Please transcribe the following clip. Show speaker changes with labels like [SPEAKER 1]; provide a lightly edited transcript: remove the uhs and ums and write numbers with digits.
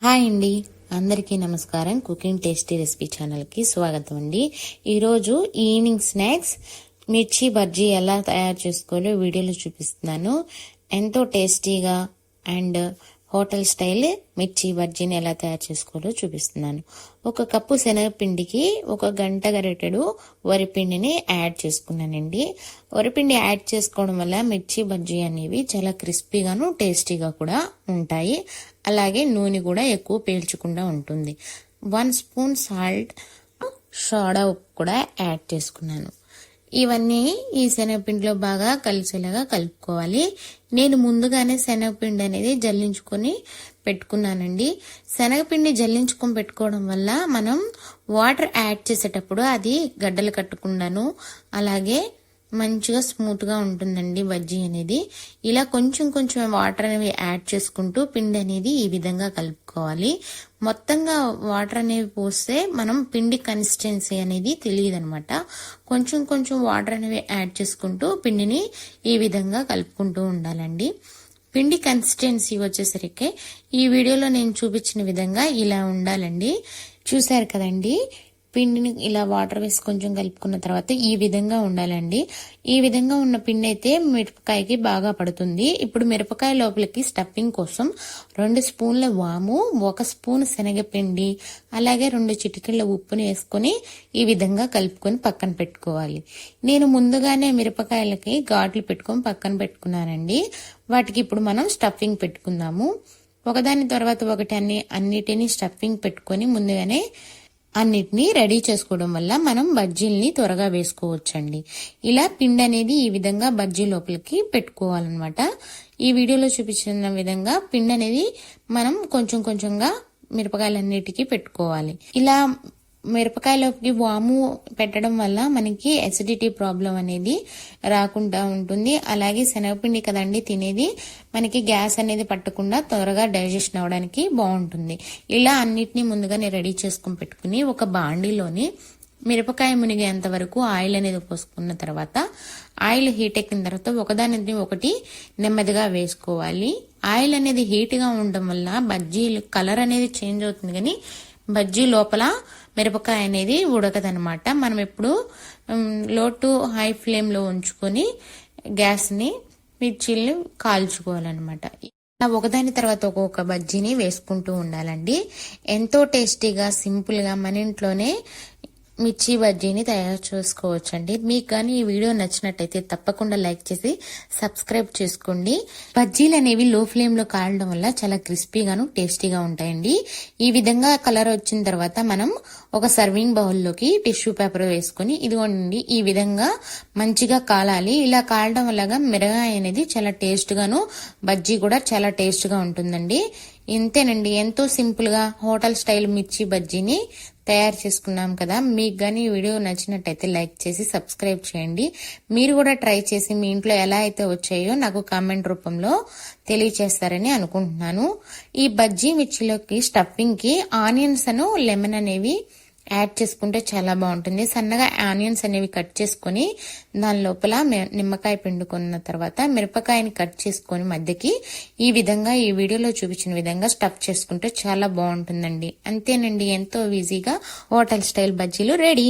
[SPEAKER 1] Hi అండి, అందరికీ నమస్కారం. కుకింగ్ టేస్టీ రెసిపీ ఛానల్కి స్వాగతం అండి. ఈరోజు ఈవినింగ్ స్నాక్స్ మిర్చి బజ్జీ ఎలా తయారు చేసుకోవాలో వీడియోలో చూపిస్తున్నాను. ఎంతో టేస్టీగా అండ్ హోటల్ స్టైల్ మిర్చి బజ్జీని ఎలా తయారు చేసుకోవాలో చూపిస్తున్నాను. 1 కప్పు శనగపిండికి 1 గంట గరిటెడు వరిపిండిని యాడ్ చేసుకున్నానండి. వరిపిండి యాడ్ చేసుకోవడం వల్ల మిర్చి బజ్జీ అనేవి చాలా క్రిస్పీగాను టేస్టీగా కూడా ఉంటాయి. అలాగే నూనె కూడా ఎక్కువ పీల్చకుండా ఉంటుంది. 1 స్పూన్ సాల్ట్, సోడా ఉప్పు కూడా యాడ్ చేసుకున్నాను. ఇవన్నీ ఈ శనగపిండిలో బాగా కలిసేలాగా కలుపుకోవాలి. నేను ముందుగానే శనగపిండి అనేది జల్లించుకొని పెట్టుకున్నానండి. శనగపిండి జల్లించుకొని పెట్టుకోవడం వల్ల మనం వాటర్ యాడ్ చేసేటప్పుడు అది గడ్డలు కట్టకుండాను అలాగే మంచిగా స్మూత్ గా ఉంటుందండి బజ్జీ అనేది. ఇలా కొంచెం కొంచెం వాటర్ అనేవి యాడ్ చేసుకుంటూ పిండి అనేది ఈ విధంగా కలుపుకోవాలి. మొత్తంగా వాటర్ అనేవి పోస్తే మనం పిండి కన్సిస్టెన్సీ అనేది తెలియదు అనమాట. కొంచెం కొంచెం వాటర్ అనేవి యాడ్ చేసుకుంటూ పిండిని ఈ విధంగా కలుపుకుంటూ ఉండాలండి. పిండి కన్సిస్టెన్సీ వచ్చేసరికి ఈ వీడియోలో నేను చూపించిన విధంగా ఇలా ఉండాలండి. చూసారు కదండి, పిండిని ఇలా వాటర్ వేసి కొంచెం కలుపుకున్న తర్వాత ఈ విధంగా ఉండాలండి. ఈ విధంగా ఉన్న పిండి అయితే మిరపకాయకి బాగా పడుతుంది. ఇప్పుడు మిరపకాయ లోపలికి స్టఫింగ్ కోసం 2 స్పూన్ల వాము, 1 స్పూన్ శనగపిండి, అలాగే 2 చిటికెళ్ళ ఉప్పుని వేసుకొని ఈ విధంగా కలుపుకొని పక్కన పెట్టుకోవాలి. నేను ముందుగానే మిరపకాయలకి ఘాట్లు పెట్టుకొని పక్కన పెట్టుకున్నానండి. వాటికి ఇప్పుడు మనం స్టఫింగ్ పెట్టుకుందాము. ఒకదాని తర్వాత ఒకటి అన్నిటినీ స్టఫింగ్ పెట్టుకొని ముందుగానే అన్నిటినీ రెడీ చేసుకోవడం వల్ల మనం బజ్జీల్ని త్వరగా వేసుకోవచ్చండి. ఇలా పిండి అనేది ఈ విధంగా బజ్జీ లోపలికి పెట్టుకోవాలన్నమాట. ఈ వీడియోలో చూపించిన విధంగా పిండి అనేది మనం కొంచెం కొంచెంగా మిరపకాయలన్నిటికీ పెట్టుకోవాలి. ఇలా మిరపకాయలోకి వాము పెట్టడం వల్ల మనకి ఎసిడిటీ ప్రాబ్లం అనేది రాకుండా ఉంటుంది. అలాగే శనగపిండి కదండి తినేది, మనకి గ్యాస్ అనేది పట్టకుండా త్వరగా డైజెషన్ అవడానికి బాగుంటుంది. ఇలా అన్నిటినీ ముందుగానే రెడీ చేసుకుని పెట్టుకుని ఒక బాండీలోని మిరపకాయ మునిగేంత వరకు ఆయిల్ అనేది పోసుకున్న తర్వాత ఆయిల్ హీట్ ఎక్కిన తర్వాత ఒకదాని ఒకటి నెమ్మదిగా వేసుకోవాలి. ఆయిల్ అనేది హీట్ గా ఉండడం వల్ల బజ్జీ కలర్ అనేది చేంజ్ అవుతుంది, కానీ బజ్జీ లోపల మిరపకాయ అనేది ఉడకదనమాట. మనం ఎప్పుడు లో టు హై ఫ్లేమ్ లో ఉంచుకొని గ్యాస్ ని మిర్చీల్ని కాల్చుకోవాలన్నమాట. ఒకదాని తర్వాత ఒక్కొక్క బజ్జీని వేసుకుంటూ ఉండాలండి. ఎంతో టేస్టీగా సింపుల్ గా మన ఇంట్లోనే మిర్చి బజ్జీని తయారు చేసుకోవచ్చండి. మీకు కానీ ఈ వీడియో నచ్చినట్టయితే తప్పకుండా లైక్ చేసి సబ్స్క్రైబ్ చేసుకోండి. బజ్జీలు అనేవి లో ఫ్లేమ్ లో కాలడం వల్ల చాలా క్రిస్పీగాను టేస్టీగా ఉంటాయండి. ఈ విధంగా కలర్ వచ్చిన తర్వాత మనం ఒక సర్వింగ్ బౌల్లోకి టిష్యూ పేపర్ వేసుకుని ఇదిగోండి ఈ విధంగా మంచిగా కాలాలి. ఇలా కాలడం వల్ల మిరగాయ అనేది చాలా టేస్ట్ గాను బజ్జీ కూడా చాలా టేస్ట్ గా ఉంటుందండి. ఇంతేనండి, ఎంతో సింపుల్ గా హోటల్ స్టైల్ మిర్చి బజ్జీని తయారు చేసుకున్నాం కదా. మీకు కానీ ఈ వీడియో నచ్చినట్టయితే లైక్ చేసి సబ్స్క్రైబ్ చేయండి. మీరు కూడా ట్రై చేసి మీ ఇంట్లో ఎలా అయితే వచ్చాయో నాకు కామెంట్ రూపంలో తెలియచేస్తారని అనుకుంటున్నాను. ఈ బజ్జీ మిర్చిలోకి స్టఫింగ్ కి ఆనియన్స్ అను లెమన్ అనేవి యాడ్ చేసుకుంటే చాలా బాగుంటుంది. సన్నగా ఆనియన్స్ అనేవి కట్ చేసుకుని దాని లోపల నిమ్మకాయ పిండుకున్న తర్వాత మిరపకాయని కట్ చేసుకొని మధ్యకి ఈ విధంగా ఈ వీడియోలో చూపించిన విధంగా స్టఫ్ చేసుకుంటే చాలా బాగుంటుందండి. అంతేనండి, ఎంతో ఈజీగా హోటల్ స్టైల్ బజ్జీలు రెడీ.